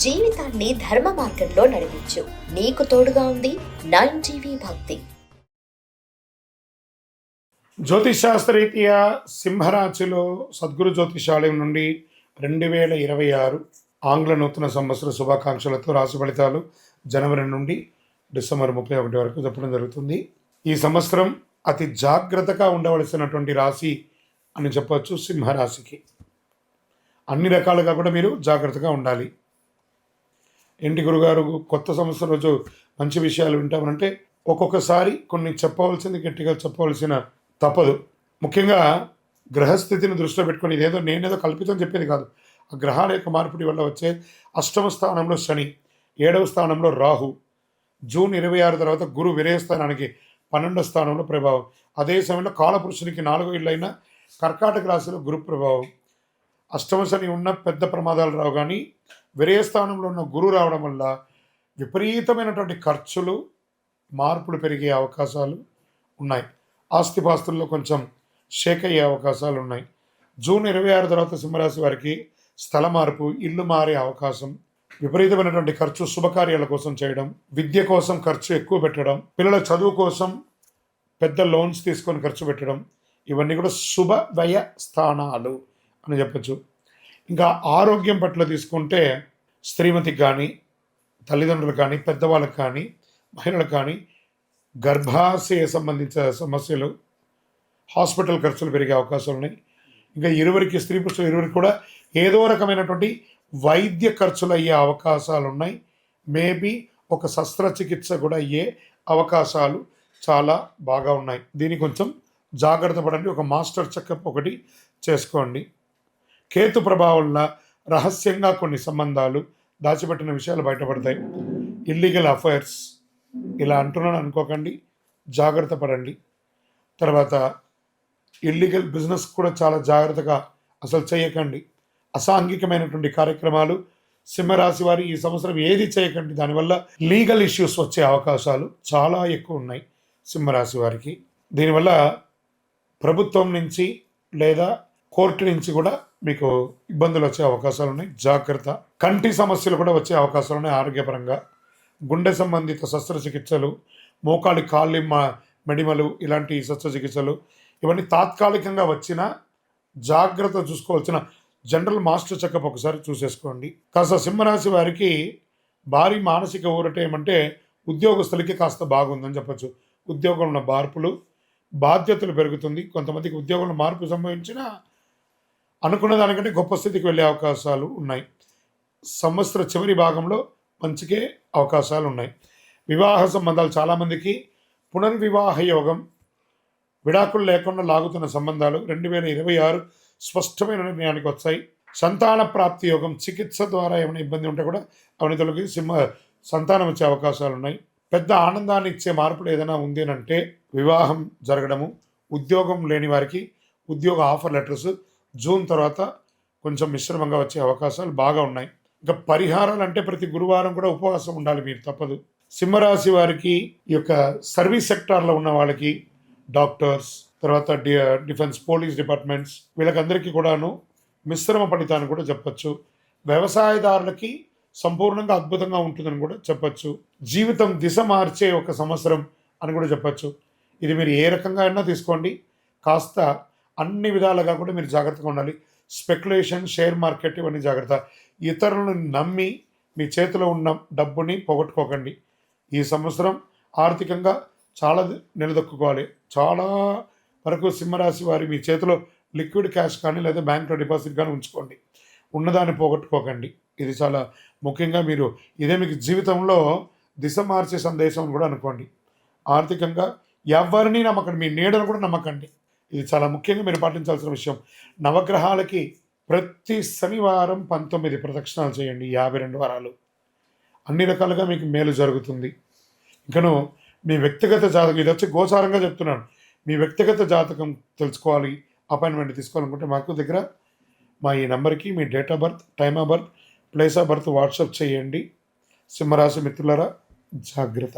జీవితాన్ని ధర్మ మార్గంలో నడిపించు. నీకు తోడుగా ఉంది 9 భక్తి. జ్యోతిషాస్త్రరీత్యా సింహరాశిలో సద్గురు జ్యోతిషాలయం నుండి 2026 ఆంగ్ల నూతన సంవత్సర శుభాకాంక్షలతో రాశి ఫలితాలు జనవరి నుండి డిసెంబర్ 31 వరకు చెప్పడం జరుగుతుంది. ఈ సంవత్సరం అతి జాగ్రత్తగా ఉండవలసినటువంటి రాశి అని చెప్పవచ్చు సింహరాశికి. అన్ని రకాలుగా కూడా మీరు జాగ్రత్తగా ఉండాలి. ఏంటి గురుగారు కొత్త సంవత్సరం రోజు మంచి విషయాలు వింటామంటే ఒక్కొక్కసారి కొన్ని చెప్పవలసింది గట్టిగా చెప్పవలసిన తప్పదు. ముఖ్యంగా గ్రహస్థితిని దృష్టిలో పెట్టుకొని నేనేదో కల్పితం చెప్పేది కాదు. ఆ గ్రహాల యొక్క మార్పిడి వల్ల వచ్చే అష్టమ స్థానంలో శని, 7వ స్థానంలో రాహు, జూన్ 26 తర్వాత గురు విరయస్థానానికి 12వ స్థానంలో ప్రభావం. అదే సమయంలో కాలపురుషునికి 4వ ఇళ్ళైన కర్కాటక రాశిలో గురు ప్రభావం. అష్టమ శని ఉన్న పెద్ద ప్రమాదాలు రావు, కానీ విరయస్థానంలో ఉన్న గురు రావడం వల్ల విపరీతమైనటువంటి ఖర్చులు, మార్పులు పెరిగే అవకాశాలు ఉన్నాయి. ఆస్తిపాస్తుల్లో కొంచెం షేక్ అయ్యే అవకాశాలు ఉన్నాయి. జూన్ 26 తర్వాత సింహరాశి వారికి స్థల మార్పు, ఇల్లు మారే అవకాశం, విపరీతమైనటువంటి ఖర్చు శుభకార్యాల కోసం చేయడం, విద్య కోసం ఖర్చు ఎక్కువ పెట్టడం, పిల్లల చదువు కోసం పెద్ద లోన్స్ తీసుకొని ఖర్చు పెట్టడం, ఇవన్నీ కూడా శుభ వ్యయ స్థానాలు అని చెప్పచ్చు. ఇంకా ఆరోగ్యం పట్ల తీసుకుంటే స్త్రీమతికి కానీ, తల్లిదండ్రులకు కానీ, పెద్దవాళ్ళకి కానీ, మహిళలకు కానీ గర్భాశయ సంబంధించిన సమస్యలు, హాస్పిటల్ ఖర్చులు పెరిగే అవకాశాలు ఉన్నాయి. ఇంకా స్త్రీ పురుషులు ఇరువురికి కూడా ఏదో రకమైనటువంటి వైద్య ఖర్చులు అయ్యే అవకాశాలు ఉన్నాయి. మేబీ ఒక శస్త్రచికిత్స కూడా అయ్యే అవకాశాలు చాలా బాగా ఉన్నాయి. దీనికి కొంచెం జాగ్రత్త పడండి. ఒక మాస్టర్ చెకప్ ఒకటి చేసుకోండి. కేతు ప్రభావం వల్ల రహస్యంగా కొన్ని సంబంధాలు, దాచిపెట్టిన విషయాలు బయటపడతాయి. ఇల్లీగల్ అఫైర్స్ ఇలా అంటున్నాను అనుకోకండి, జాగ్రత్త పడండి. తర్వాత ఇల్లీగల్ బిజినెస్ కూడా చాలా జాగ్రత్తగా అసలు చేయకండి. అసాంఘికమైనటువంటి కార్యక్రమాలు సింహరాశి వారి ఈ సంవత్సరం ఏది చేయకండి. దానివల్ల లీగల్ ఇష్యూస్ వచ్చే అవకాశాలు చాలా ఎక్కువ ఉన్నాయి సింహరాశి వారికి. దీనివల్ల ప్రభుత్వం నుంచి లేదా కోర్టు నుంచి కూడా మీకు ఇబ్బందులు వచ్చే అవకాశాలు ఉన్నాయి. జాగ్రత్త. కంటి సమస్యలు కూడా వచ్చే అవకాశాలు ఉన్నాయి ఆరోగ్యపరంగా. గుండె సంబంధిత శస్త్రచికిత్సలు, మోకాలి కాళ్ళి మెడిమలు, ఇలాంటి శస్త్రచికిత్సలు ఇవన్నీ తాత్కాలికంగా వచ్చిన జాగ్రత్త చూసుకోవాల్సిన జనరల్ మాస్టర్ చెకప్ ఒకసారి చూసేసుకోండి. కాస్త సింహరాశి వారికి భారీ మానసిక ఊరట ఏమంటే ఉద్యోగస్తులకి కాస్త బాగుందని చెప్పచ్చు. ఉద్యోగంలో మార్పులు, బాధ్యతలు పెరుగుతుంది. కొంతమందికి ఉద్యోగంలో మార్పు సంభవించిన అనుకున్న దానికంటే గొప్ప స్థితికి వెళ్ళే అవకాశాలు ఉన్నాయి. సంవత్సర చివరి భాగంలో మంచికే అవకాశాలు ఉన్నాయి. వివాహ సంబంధాలు చాలామందికి పునర్వివాహ యోగం, విడాకులు లేకుండా లాగుతున్న సంబంధాలు 2026 స్పష్టమైన నిర్ణయానికి వచ్చాయి. సంతాన ప్రాప్తి యోగం, చికిత్స ద్వారా ఏమైనా ఇబ్బంది ఉంటే కూడా అవన్నీ తొలగి సంతానం వచ్చే అవకాశాలు ఉన్నాయి. పెద్ద ఆనందాన్ని ఇచ్చే మార్పులు ఏదైనా ఉంది అని అంటే వివాహం జరగడము, ఉద్యోగం లేని వారికి ఉద్యోగ ఆఫర్ లెటర్స్ జూన్ తర్వాత కొంచెం మిశ్రమంగా వచ్చే అవకాశాలు బాగా ఉన్నాయి. ఇంకా పరిహారాలు అంటే ప్రతి గురువారం కూడా ఉపవాసం ఉండాలి మీరు, తప్పదు. సింహరాశి వారికి ఈ యొక్క సర్వీస్ సెక్టార్లో ఉన్న వాళ్ళకి, డాక్టర్స్, తర్వాత డిఫెన్స్, పోలీస్ డిపార్ట్మెంట్స్, వీళ్ళకందరికీ కూడాను మిశ్రమ ఫలితాన్ని కూడా చెప్పచ్చు. వ్యవసాయదారులకి సంపూర్ణంగా అద్భుతంగా ఉంటుందని కూడా చెప్పచ్చు. జీవితం దిశ మార్చే ఒక సంవత్సరం అని కూడా చెప్పచ్చు. ఇది మీరు ఏ రకంగా అయినా తీసుకోండి, కాస్త అన్ని విధాలుగా కూడా మీరు జాగ్రత్తగా ఉండాలి. స్పెక్యులేషన్, షేర్ మార్కెట్ ఇవన్నీ జాగ్రత్త. ఇతరులను నమ్మి మీ చేతిలో ఉన్న డబ్బుని పోగొట్టుకోకండి. ఈ సంవత్సరం ఆర్థికంగా చాలా నిలదొక్కుకోవాలి. చాలా వరకు సింహరాశి వారి మీ చేతిలో లిక్విడ్ క్యాష్ కానీ లేదా బ్యాంక్లో డిపాజిట్ కానీ ఉంచుకోండి. ఉన్నదాన్ని పోగొట్టుకోకండి. ఇది చాలా ముఖ్యంగా మీరు ఇదే మీకు జీవితంలో దిశ మార్చే సందేశం కూడా అనుకోండి. ఆర్థికంగా ఎవరిని నమ్మకండి, మీ నీడను కూడా నమ్మకండి. ఇది చాలా ముఖ్యంగా మీరు పాటించాల్సిన విషయం. నవగ్రహాలకి ప్రతి శనివారం 19 ప్రదక్షిణాలు చేయండి, 52 వారాలు. అన్ని రకాలుగా మీకు మేలు జరుగుతుంది. ఇంకను మీ వ్యక్తిగత జాతకం, ఇది వచ్చి గోచారంగా చెప్తున్నాను, మీ వ్యక్తిగత జాతకం తెలుసుకోవాలి, అపాయింట్మెంట్ తీసుకోవాలనుకుంటే మాకు దగ్గర మా ఈ నెంబర్కి మీ date of birth, time of birth, place of birth WhatsApp చేయండి. సింహరాశి మిత్రులారా జాగ్రత్త.